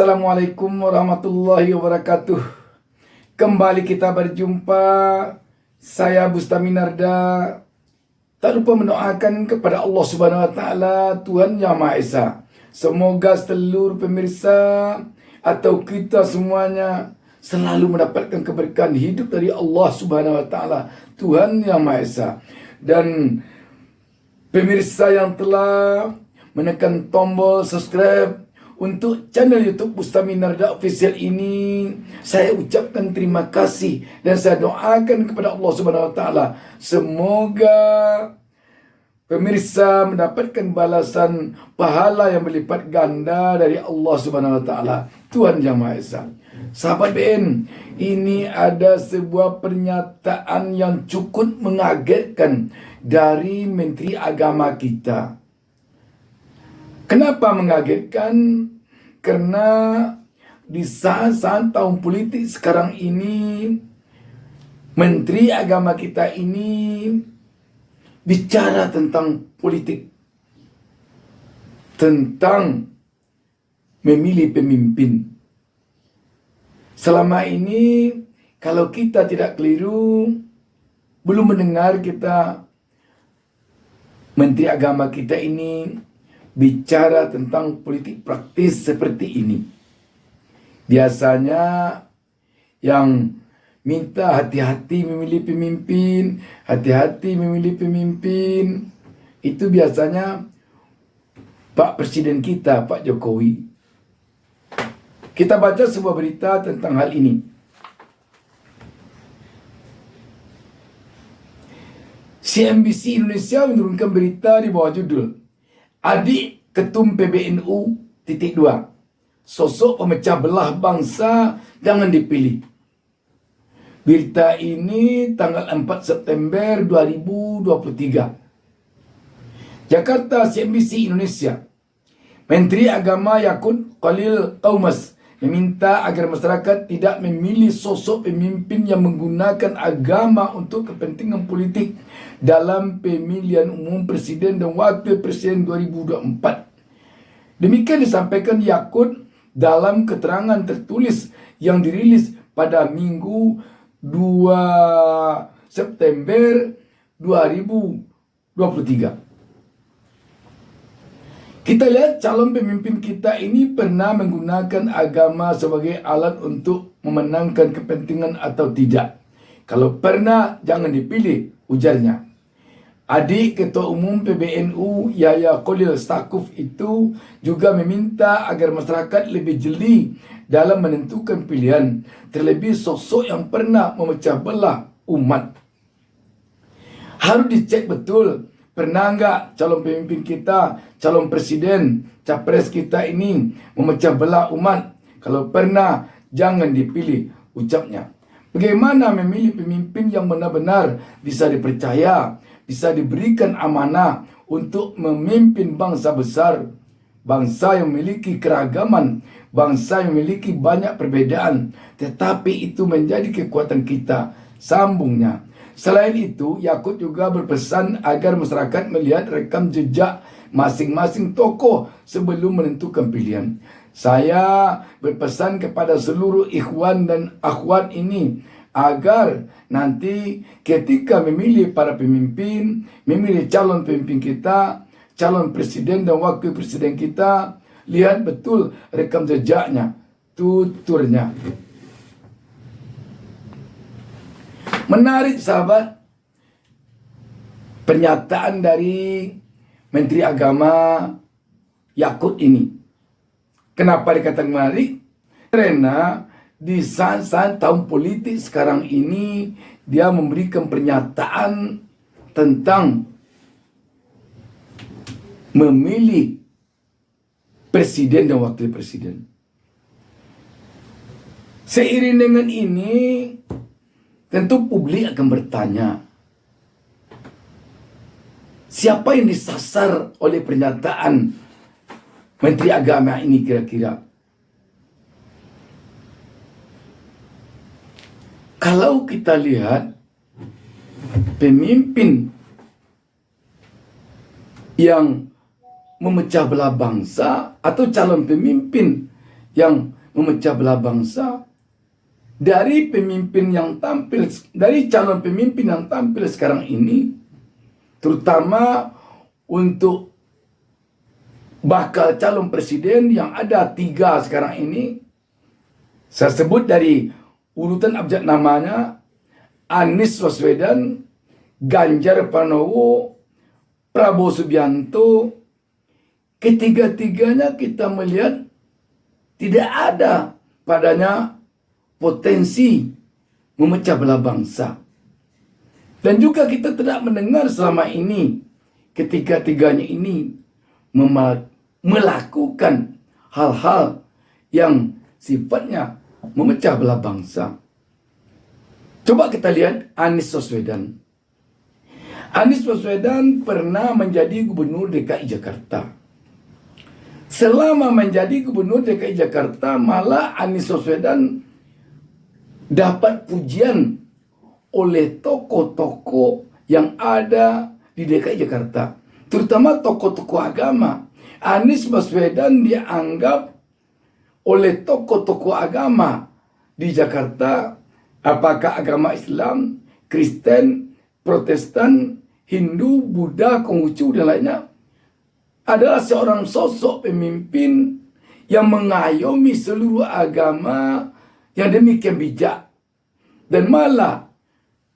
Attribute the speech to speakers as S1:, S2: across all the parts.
S1: Assalamualaikum warahmatullahi wabarakatuh. Kembali kita berjumpa. Saya Bustami Narda. Tak lupa mendoakan kepada Allah Subhanahu Wa Taala, Tuhan Yang Maha Esa. Semoga seluruh pemirsa atau kita semuanya selalu mendapatkan keberkahan hidup dari Allah Subhanahu Wa Taala, Tuhan Yang Maha Esa. Dan pemirsa yang telah menekan tombol subscribe untuk channel YouTube Bustami Narda Official ini, saya ucapkan terima kasih dan saya doakan kepada Allah Subhanahu Wa Taala semoga pemirsa mendapatkan balasan pahala yang berlipat ganda dari Allah Subhanahu Wa Taala, Tuhan Yang Maha Esa. Sahabat BN, ini ada sebuah pernyataan yang cukup mengagetkan dari Menteri Agama kita. Kenapa mengagetkan? Karena di saat-saat tahun politik sekarang ini, Menteri Agama kita ini bicara tentang politik, tentang memilih pemimpin. Selama ini, kalau kita tidak keliru, belum mendengar kita Menteri Agama kita ini bicara tentang politik praktis seperti ini. Biasanya yang minta hati-hati memilih pemimpin, hati-hati memilih pemimpin, itu biasanya Pak Presiden kita, Pak Jokowi. Kita baca sebuah berita tentang hal ini. CNBC Indonesia menurunkan berita di bawah judul Adik Ketum PBNU _2, sosok pemecah belah bangsa jangan dipilih. Berita ini tanggal 4 September 2023. Jakarta, CNBC Indonesia. Menteri Agama Yakut Khalil Qaumas meminta agar masyarakat tidak memilih sosok pemimpin yang menggunakan agama untuk kepentingan politik dalam pemilihan umum presiden dan wakil presiden 2024. Demikian disampaikan Yakut dalam keterangan tertulis yang dirilis pada Minggu 2 September 2023. Kita lihat calon pemimpin kita ini pernah menggunakan agama sebagai alat untuk memenangkan kepentingan atau tidak. Kalau pernah, jangan dipilih, ujarnya. Adik Ketua Umum PBNU Yahya Khalil Stakuf itu juga meminta agar masyarakat lebih jeli dalam menentukan pilihan, terlebih sosok yang pernah memecah belah umat. Harus dicek betul, pernah enggak calon pemimpin kita, calon presiden, capres kita ini memecah belah umat? Kalau pernah, jangan dipilih, ucapnya. Bagaimana memilih pemimpin yang benar-benar bisa dipercaya, bisa diberikan amanah untuk memimpin bangsa besar, bangsa yang memiliki keragaman, bangsa yang memiliki banyak perbedaan, tetapi itu menjadi kekuatan kita, sambungnya. Selain itu, Yakut juga berpesan agar masyarakat melihat rekam jejak masing-masing tokoh sebelum menentukan pilihan. Saya berpesan kepada seluruh ikhwan dan akhwat ini agar nanti ketika memilih para pemimpin, memilih calon pemimpin kita, calon presiden dan wakil presiden kita, lihat betul rekam jejaknya, tuturnya. Menarik sahabat, pernyataan dari Menteri Agama Yakut ini. Kenapa dikatakan menarik? Karena di saat-saat tahun politik sekarang ini, dia memberikan pernyataan tentang memilih presiden dan wakil presiden. Seiring dengan ini, tentu publik akan bertanya, siapa yang disasar oleh pernyataan Menteri Agama ini kira-kira? Kalau kita lihat pemimpin yang memecah belah bangsa atau calon pemimpin yang memecah belah bangsa. Dari pemimpin yang tampil, dari calon pemimpin yang tampil sekarang ini, terutama untuk bakal calon presiden yang ada 3 sekarang ini, saya sebut dari urutan abjad namanya: Anies Baswedan, Ganjar Pranowo, Prabowo Subianto. Ketiga-tiganya kita melihat tidak ada padanya potensi memecah belah bangsa. Dan juga kita tidak mendengar selama ini ketiga-tiganya ini melakukan hal-hal yang sifatnya memecah belah bangsa. Coba kita lihat Anies Baswedan. Anies Baswedan pernah menjadi gubernur DKI Jakarta. Selama menjadi gubernur DKI Jakarta, malah Anies Baswedan dapat pujian oleh tokoh-tokoh yang ada di DKI Jakarta, terutama tokoh-tokoh agama. Anies Baswedan dianggap oleh tokoh-tokoh agama di Jakarta, apakah agama Islam, Kristen, Protestan, Hindu, Buddha, Konghucu, dan lainnya, adalah seorang sosok pemimpin yang mengayomi seluruh agama yang demikian bijak. Dan malah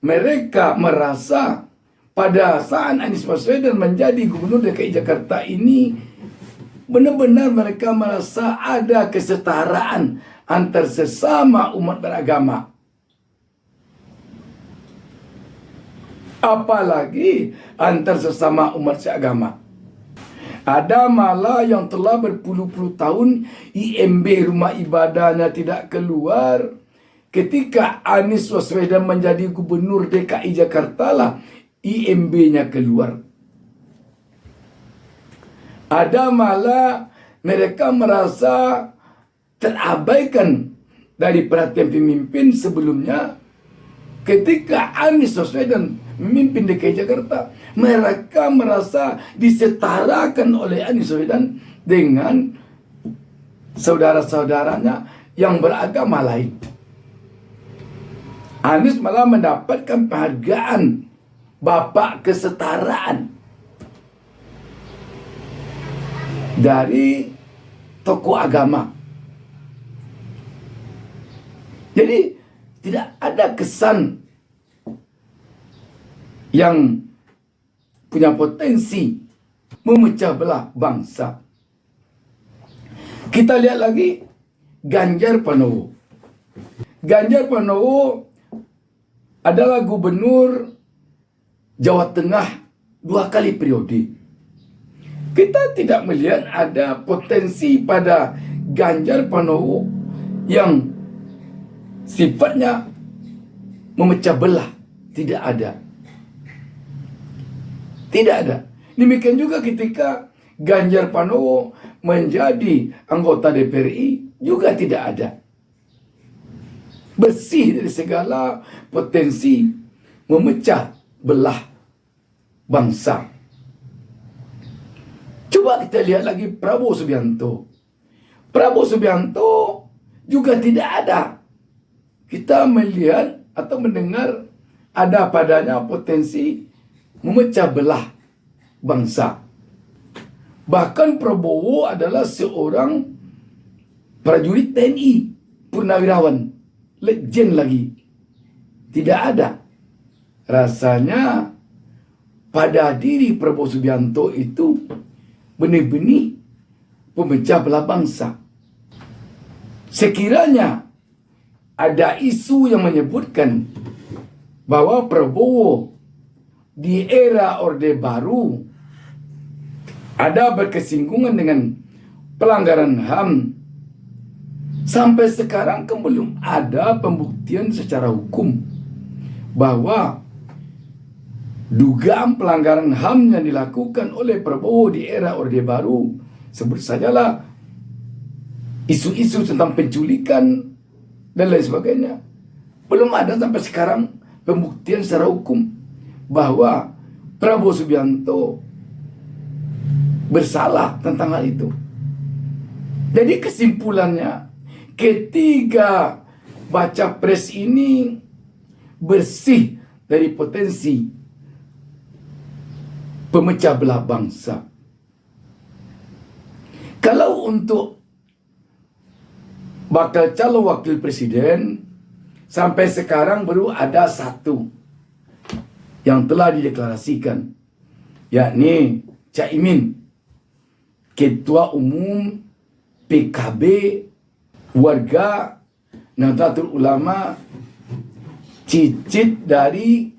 S1: mereka merasa pada saat Anies Baswedan menjadi gubernur DKI Jakarta ini, benar-benar mereka merasa ada kesetaraan antar sesama umat beragama. Apalagi antar sesama umat seagama. Ada malah yang telah berpuluh-puluh tahun IMB rumah ibadahnya tidak keluar. Ketika Anies Baswedan menjadi gubernur DKI Jakarta lah IMB-nya keluar. Ada malah mereka merasa terabaikan dari perhatian pemimpin sebelumnya. Ketika Anies Baswedan memimpin DKI Jakarta, mereka merasa disetarakan oleh Anies Baswedan dengan saudara-saudaranya yang beragama lain. Anies malah mendapatkan penghargaan Bapak Kesetaraan dari tokoh agama. Jadi tidak ada kesan yang punya potensi memecah belah bangsa. Kita lihat lagi Ganjar Pranowo. Ganjar Pranowo adalah gubernur Jawa Tengah 2 kali periode. Kita tidak melihat ada potensi pada Ganjar Pranowo yang sifatnya memecah belah. Tidak ada. Tidak ada. Demikian juga ketika Ganjar Pranowo menjadi anggota DPR RI juga tidak ada. Bersih dari segala potensi memecah belah bangsa. Coba kita lihat lagi Prabowo Subianto. Prabowo Subianto juga tidak ada. Kita melihat atau mendengar ada padanya potensi memecah belah bangsa. Bahkan Prabowo adalah seorang prajurit TNI, purnawirawan, legend lagi. Tidak ada. Rasanya pada diri Prabowo Subianto itu benih-benih pemecah belah bangsa. Sekiranya ada isu yang menyebutkan bahwa Prabowo di era Orde Baru ada berkesinggungan dengan pelanggaran HAM, sampai sekarang kan belum ada pembuktian secara hukum bahwa dugaan pelanggaran HAM yang dilakukan oleh Prabowo di era Orde Baru, sebut sajalah isu-isu tentang penculikan dan lain sebagainya, belum ada sampai sekarang pembuktian secara hukum bahwa Prabowo Subianto bersalah tentang hal itu. Jadi kesimpulannya, ketiga baca pres ini bersih dari potensi pemecah belah bangsa. Kalau untuk bakal calon wakil presiden, sampai sekarang baru ada satu yang telah dideklarasikan, yakni Caimin, Ketua Umum PKB Warga Nahdlatul Ulama, cicit dari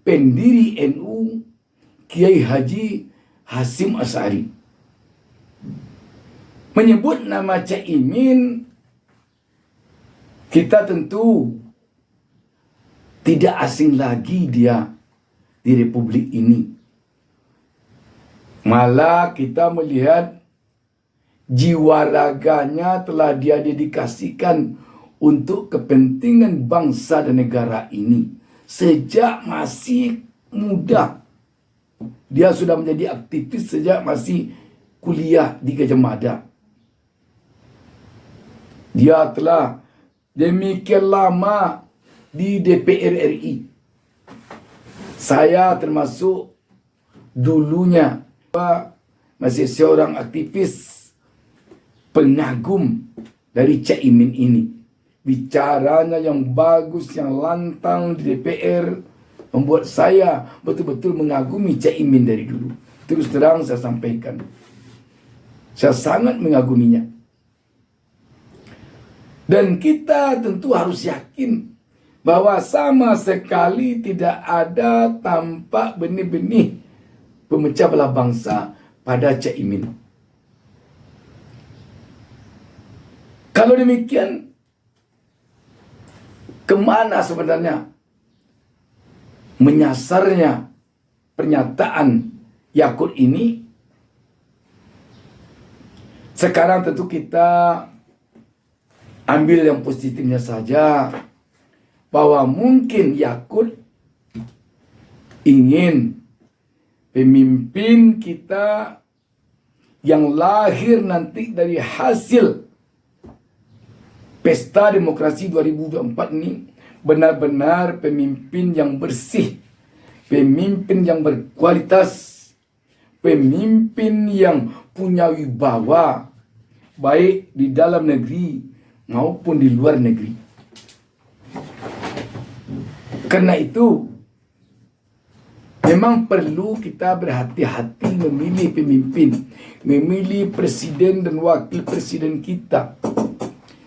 S1: pendiri NU Kiai Haji Hasyim Asy'ari. Menyebut nama Caimin, kita tentu tidak asing lagi dia di Republik ini. Malah kita melihat jiwa raganya telah dia dedikasikan untuk kepentingan bangsa dan negara ini. Sejak masih muda, dia sudah menjadi aktivis sejak masih kuliah di Gajah Mada. Dia telah demikian lama di DPR RI. Saya termasuk dulunya masih seorang aktivis pengagum dari Caimin ini. Bicaranya yang bagus, yang lantang di DPR membuat saya betul-betul mengagumi Caimin dari dulu. Terus terang saya sampaikan, saya sangat mengaguminya. Dan kita tentu harus yakin bahwa sama sekali tidak ada tampak benih-benih pemecah belah bangsa pada Caimin. Kalau demikian, kemana sebenarnya menyasarnya pernyataan Yakut ini? Sekarang tentu kita ambil yang positifnya saja, bahwa mungkin Yakut ingin pemimpin kita yang lahir nanti dari hasil Pesta Demokrasi 2024 ini benar-benar pemimpin yang bersih, pemimpin yang berkualitas, pemimpin yang punya wibawa baik di dalam negeri maupun di luar negeri. Karena itu memang perlu kita berhati-hati memilih pemimpin, memilih presiden dan wakil presiden kita.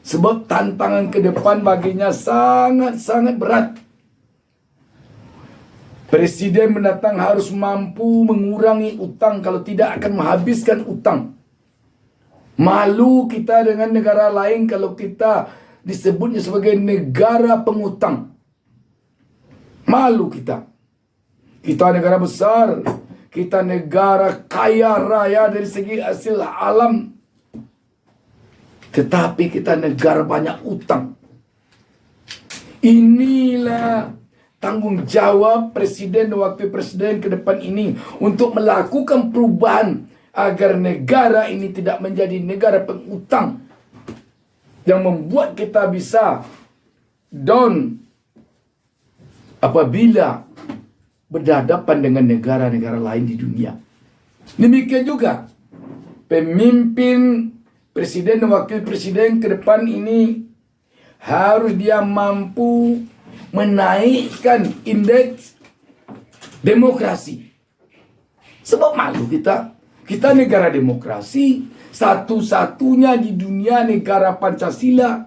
S1: Sebab tantangan ke depan baginya sangat-sangat berat. Presiden mendatang harus mampu mengurangi utang, kalau tidak akan menghabiskan utang. Malu kita dengan negara lain kalau kita disebutnya sebagai negara pengutang. Malu kita. Kita negara besar, kita negara kaya raya dari segi hasil alam, tetapi kita negara banyak utang. Inilah tanggung jawab presiden dan wakil presiden ke depan ini untuk melakukan perubahan agar negara ini tidak menjadi negara pengutang yang membuat kita bisa down apabila berhadapan dengan negara-negara lain di dunia. Demikian juga pemimpin presiden dan wakil presiden ke depan ini harus dia mampu menaikkan indeks demokrasi. Sebab malu kita. Kita negara demokrasi, satu-satunya di dunia negara Pancasila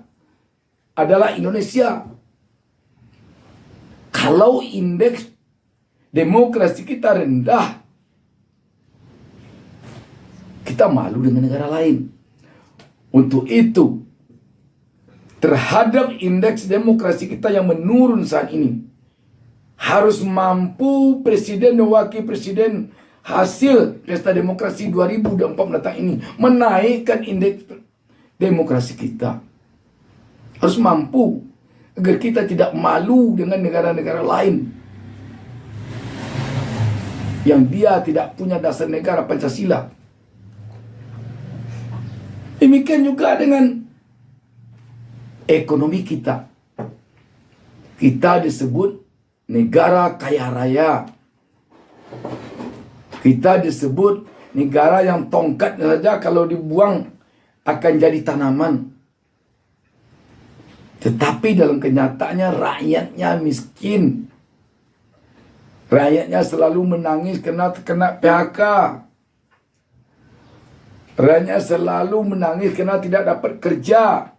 S1: adalah Indonesia. Kalau indeks demokrasi kita rendah, kita malu dengan negara lain. Untuk itu, terhadap indeks demokrasi kita yang menurun saat ini, harus mampu presiden dan wakil presiden hasil Pesta Demokrasi 2024 mendatang ini menaikkan indeks demokrasi kita. Harus mampu agar kita tidak malu dengan negara-negara lain yang dia tidak punya dasar negara Pancasila. Demikian juga dengan ekonomi kita. Kita disebut negara kaya raya. Kita disebut negara yang tongkatnya saja kalau dibuang akan jadi tanaman. Tetapi dalam kenyataannya rakyatnya miskin. Rakyatnya selalu menangis kena PHK. Rakyatnya selalu menangis kerana tidak dapat kerja.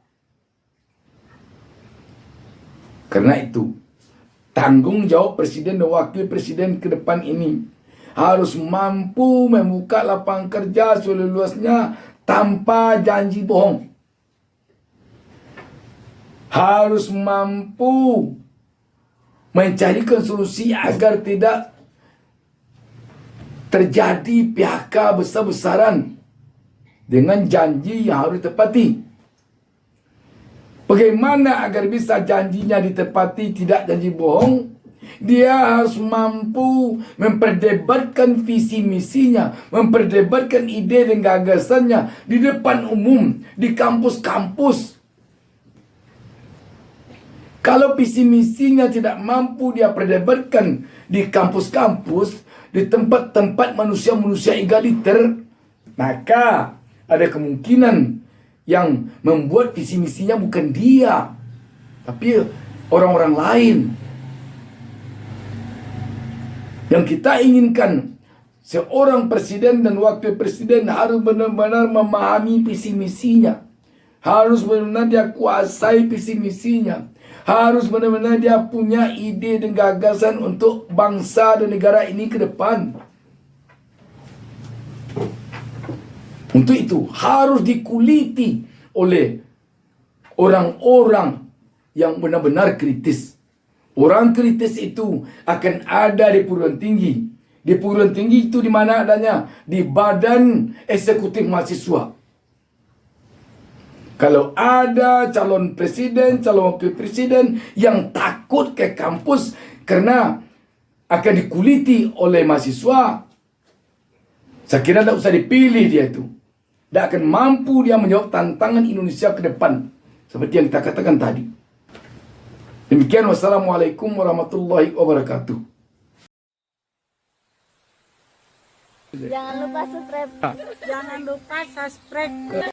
S1: Karena itu, tanggung jawab Presiden dan Wakil Presiden ke depan ini harus mampu membuka lapangan kerja seluas-luasnya tanpa janji bohong. Harus mampu mencarikan solusi agar tidak terjadi PHK besar-besaran dengan janji yang harus ditepati. Bagaimana agar bisa janjinya ditepati, tidak janji bohong? Dia harus mampu memperdebatkan visi misinya, memperdebatkan ide dan gagasannya di depan umum, di kampus-kampus. Kalau visi misinya tidak mampu dia perdebatkan di kampus-kampus, di tempat-tempat manusia-manusia egaliter, maka ada kemungkinan yang membuat visi misinya bukan dia, tapi orang-orang lain. Yang kita inginkan, seorang presiden dan wakil presiden harus benar-benar memahami visi misinya, harus benar-benar dia kuasai visi misinya, harus benar-benar dia punya ide dan gagasan untuk bangsa dan negara ini ke depan. Untuk itu harus dikuliti oleh orang-orang yang benar-benar kritis. Orang kritis itu akan ada di perguruan tinggi. Di perguruan tinggi itu di mana adanya? Di Badan Eksekutif Mahasiswa. Kalau ada calon presiden, calon wakil presiden yang takut ke kampus karena akan dikuliti oleh mahasiswa, saya kira tidak usah dipilih dia itu. Tidak akan mampu dia menjawab tantangan Indonesia ke depan. Seperti yang kita katakan tadi. Demikian, wassalamualaikum warahmatullahi wabarakatuh.
S2: Jangan lupa subscribe.